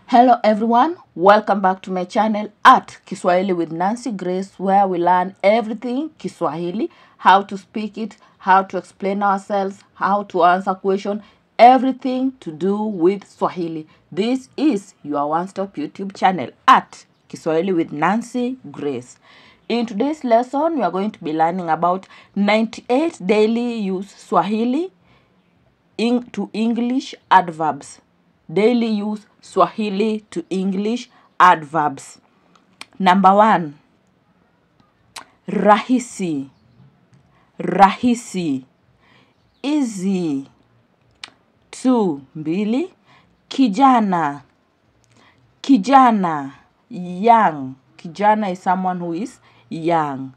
Hello everyone, welcome back to my channel at Kiswahili with Nancy Grace, where we learn everything Kiswahili, how to speak it, how to explain ourselves, how to answer questions, everything to do with Swahili. This is your one-stop YouTube channel at Kiswahili with Nancy Grace. In today's lesson, we are going to be learning about 98 daily use Swahili to English adverbs. Daily use Swahili to English adverbs. Number 1. Rahisi. Rahisi. Easy. 2. Mbili. Kijana. Kijana. Young. Kijana is someone who is young.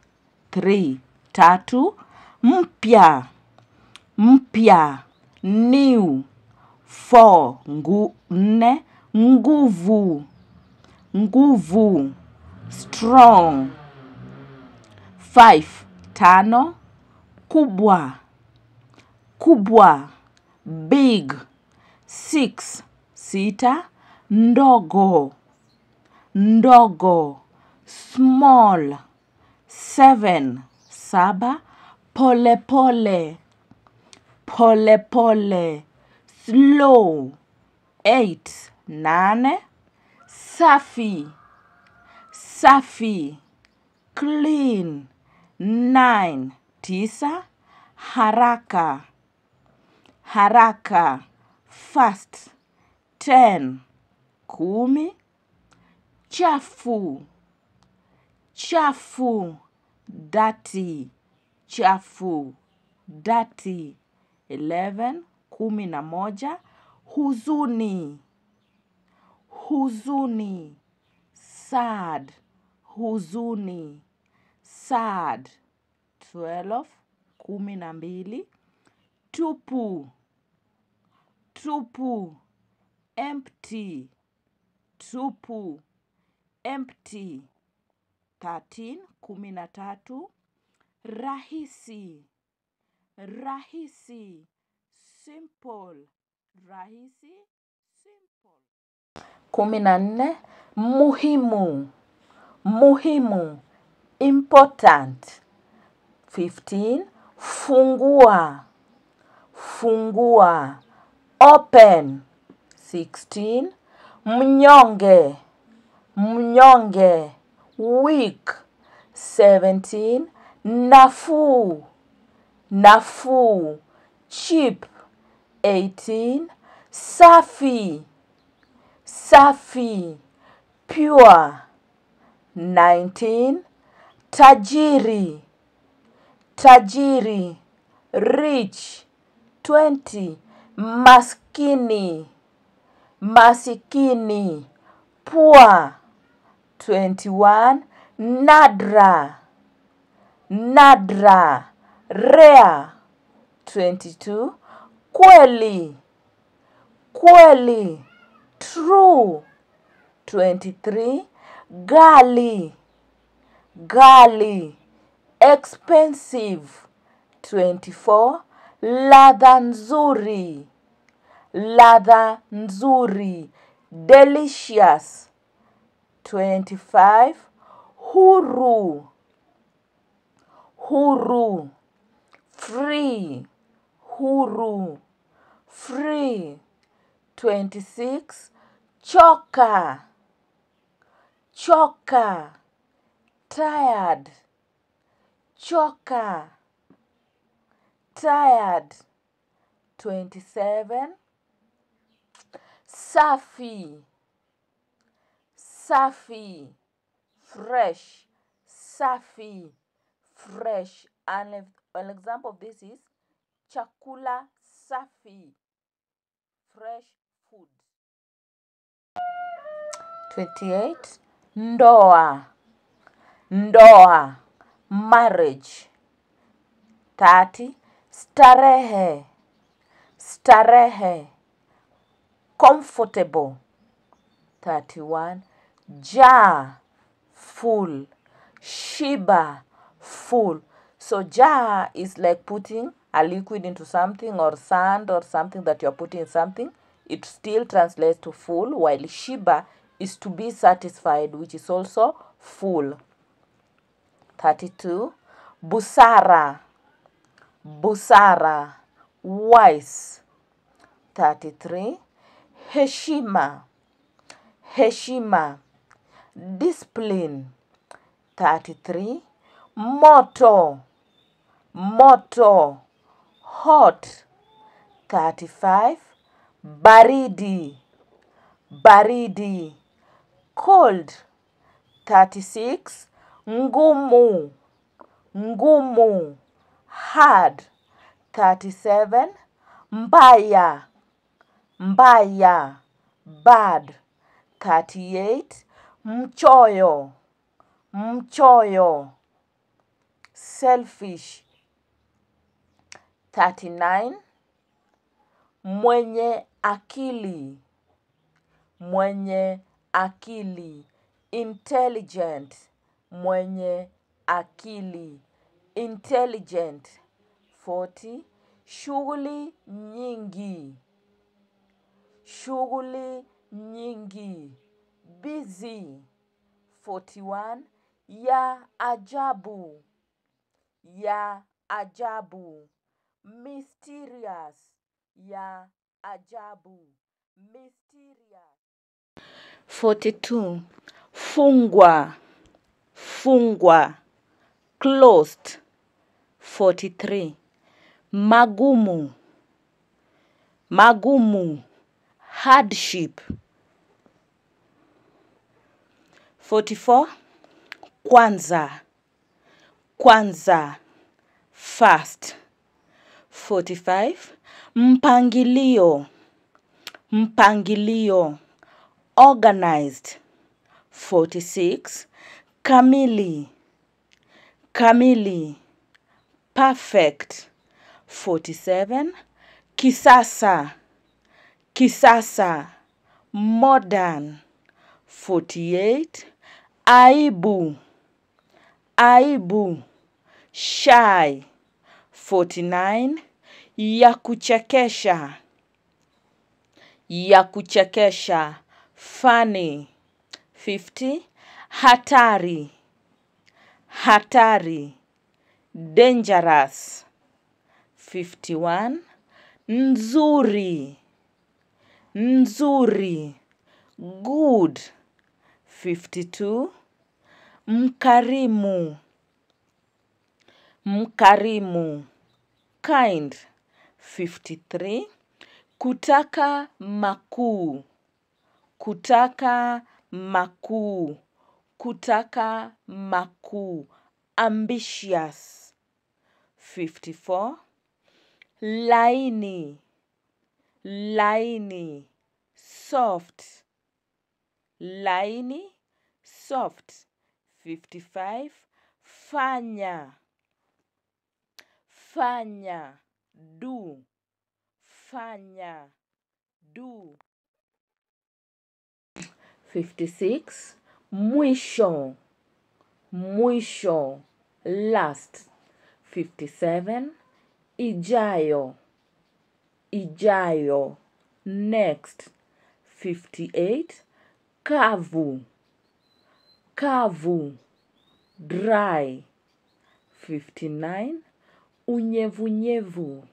3. Tatu. Mpya. Mpya. New. 4. Nne. Nguvu. Nguvu. Strong. 5. Tano. Kubwa. Kubwa. Big. 6. Sita. Ndogo. Ndogo. Small. 7. Saba. Pole pole. Pole pole. Slow. 8. Nane. Safi. Safi. Clean. 9. Tisa. Haraka. Haraka. Fast. 10. Kumi. Chafu. Chafu. Dirty. Chafu. Dirty. 11. Kumi na moja. Huzuni. Huzuni. Sad. Huzuni. Sad. 12. Kumi na mbili. Tupu. Tupu. Empty. Tupu. Empty. 13. Kumi na tatu. Rahisi. Rahisi. Simple. Rahisi. Simple. 14. Muhimu. Muhimu. Important. 15. Fungua. Fungua. Open. 16. Mnyonge. Mnyonge. Weak. 17. Nafuu. Nafuu. Cheap. 18. Safi. Safi. Pure. 19. Tajiri. Tajiri. Rich. 20. Maskini. Masikini. Poor. 21. Nadra. Nadra. Rare. 22. Kweli. Kweli. True. 23. Gali. Gali. Expensive. 24. Ladha nzuri. Ladha nzuri. Delicious. 25. Huru. Huru. Free. Huru. Free. 26. Choka. Choka. Tired. Choka. Tired. 27. Safi. Safi. Fresh. Safi. Fresh. An example of this is chakula safi. Fresh food. 28. Ndoa. Ndoa. Marriage. 30. Starehe. Starehe. Comfortable. 31. Jar. Full. Shiba. Full. So jar is like putting a liquid into something, or sand or something that you're putting in something it still translates to full, while shiba is to be satisfied, which is also full. 32. Busara, busara, wise. 33. Heshima, heshima, discipline. 33. Moto, moto, hot. 35. Baridi, baridi, cold. 36. Ngumu, ngumu, hard. 37. Mbaya, mbaya, bad. 38. Mchoyo, mchoyo, selfish. 39. Mwenye akili, mwenye akili, intelligent, mwenye akili, intelligent. 40. Shughuli nyingi, shughuli nyingi, busy. 41. Ya ajabu, ya ajabu, mysterious, ya ajabu, mysterious. 42. Fungwa, fungwa, closed. 43. Magumu, magumu, hardship. 44. Kwanza, kwanza, fast. 45. Mpangilio, mpangilio, organized. 46. Kamili, kamili, perfect. 47. Kisasa, kisasa, modern. 48. Aibu, aibu, shy. 49. Ya kuchekesha, ya kuchekesha, funny. 50. Hatari, hatari, dangerous. 51. Nzuri, nzuri, good. 52. Mkarimu, mkarimu, kind. 53. Kutaka makuu, kutaka makuu, kutaka makuu, ambitious. 54. Laini, laini, soft, laini, soft. 55. Fanya, fanya, do, fanya, do. 56. Mwisho, mwisho, last. 57. Ijayo, ijayo, next. 58. Kavu, kavu, dry. 59. Unyevunyevu,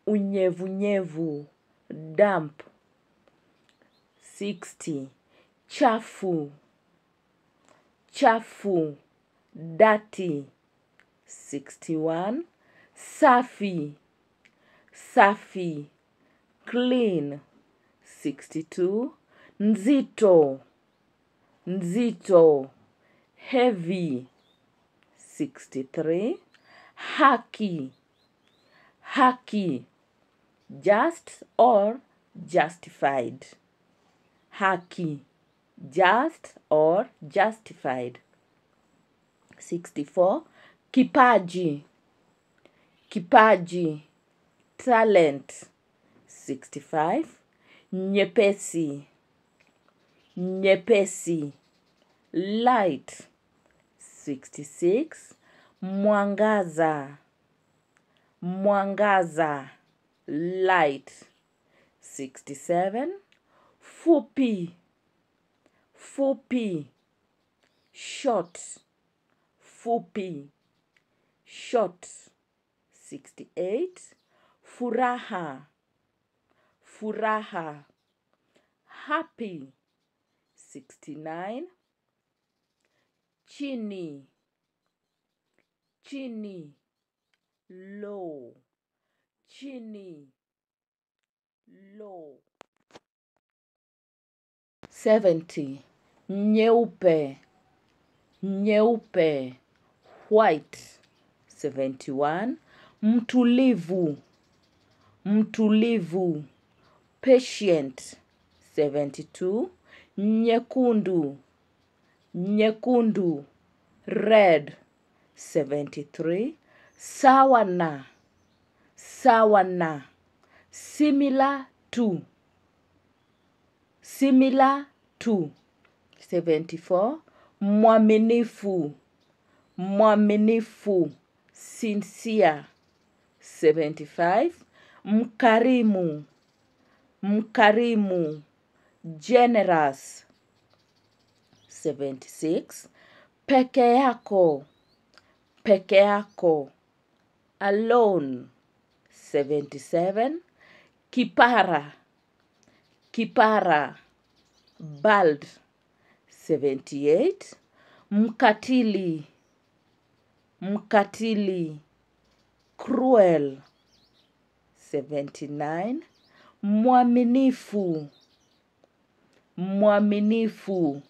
unyevunyevu, damp. 60. Chafu, chafu, dirty. 61. Safi, safi, clean. 62. Nzito, nzito, heavy. 63. Haki, haki, just or justified. Haki, just or justified. 64. Kipaji, kipaji, talent. 65. Nyepesi, nyepesi, light. 66. Mwangaza, mwangaza, light. 67. Fupi, fupi, short, fupi, short. 68. Furaha, furaha, happy. 69. Chini, chini, low, chini, low. 70. Nyeupe, nyeupe, white. 71. Mtulivu, mtulivu, patient. 72. Nyekundu, nyekundu, red. 73. Sawa na, sawa na, similar to, similar to. 74. Mwaminifu, mwaminifu, sincere. 75. Mkarimu, mkarimu, generous. 76. Peke yako, peke yako, alone. 77. Kipara, kipara, bald. 78. Mkatili, mkatili, cruel. 79. Mwaminifu, mwaminifu,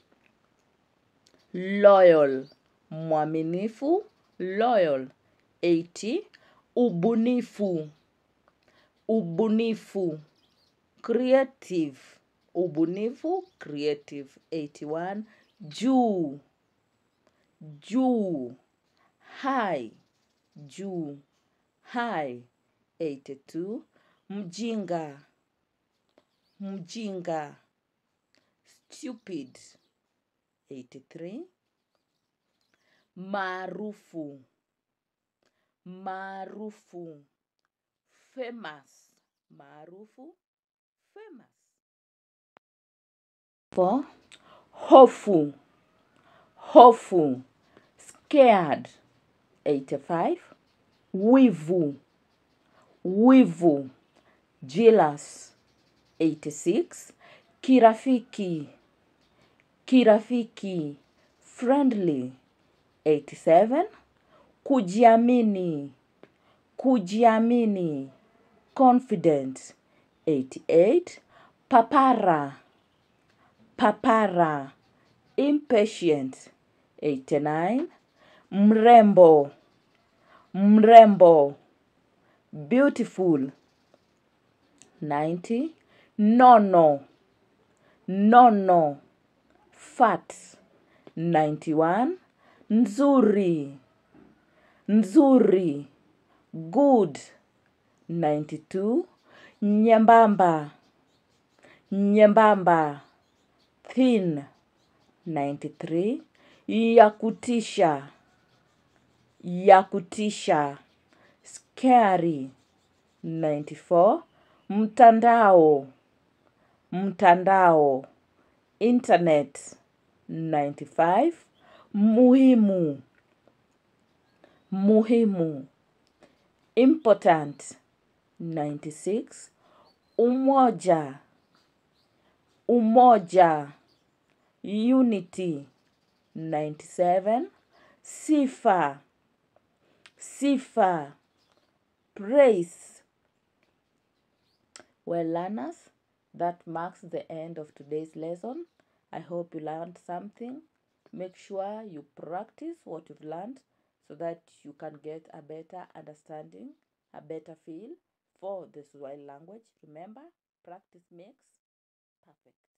loyal, mwaminifu, loyal. 80. Ubunifu, ubunifu, creative, ubunifu, creative. 81. Juu, juu, high, juu, high. 82. Mjinga, mjinga, stupid. 83. Maarufu, maarufu, famous, maarufu, famous. 4. Hofu, hofu, scared. 85. Wivu, wivu, jealous. 86. Kirafiki, kirafiki, friendly. 87. Kujiamini, kujiamini, confident. 88. Papara, papara, impatient. 89. Mrembo, mrembo, beautiful. 90. Nono, nono, fat. 91. Nzuri, nzuri, good. 92. Nyembamba, nyembamba, thin. 93. Yakutisha, yakutisha, scary. 94. Mtandao, mtandao, internet. 95. Muhimu, muhimu, important. 96. Umoja, umoja, unity. 97. Sifa, sifa, praise. Well, learners, that marks the end of today's lesson. I hope you learned something. Make sure you practice what you've learned so that you can get a better understanding, a better feel for the Swahili language. Remember, practice makes perfect.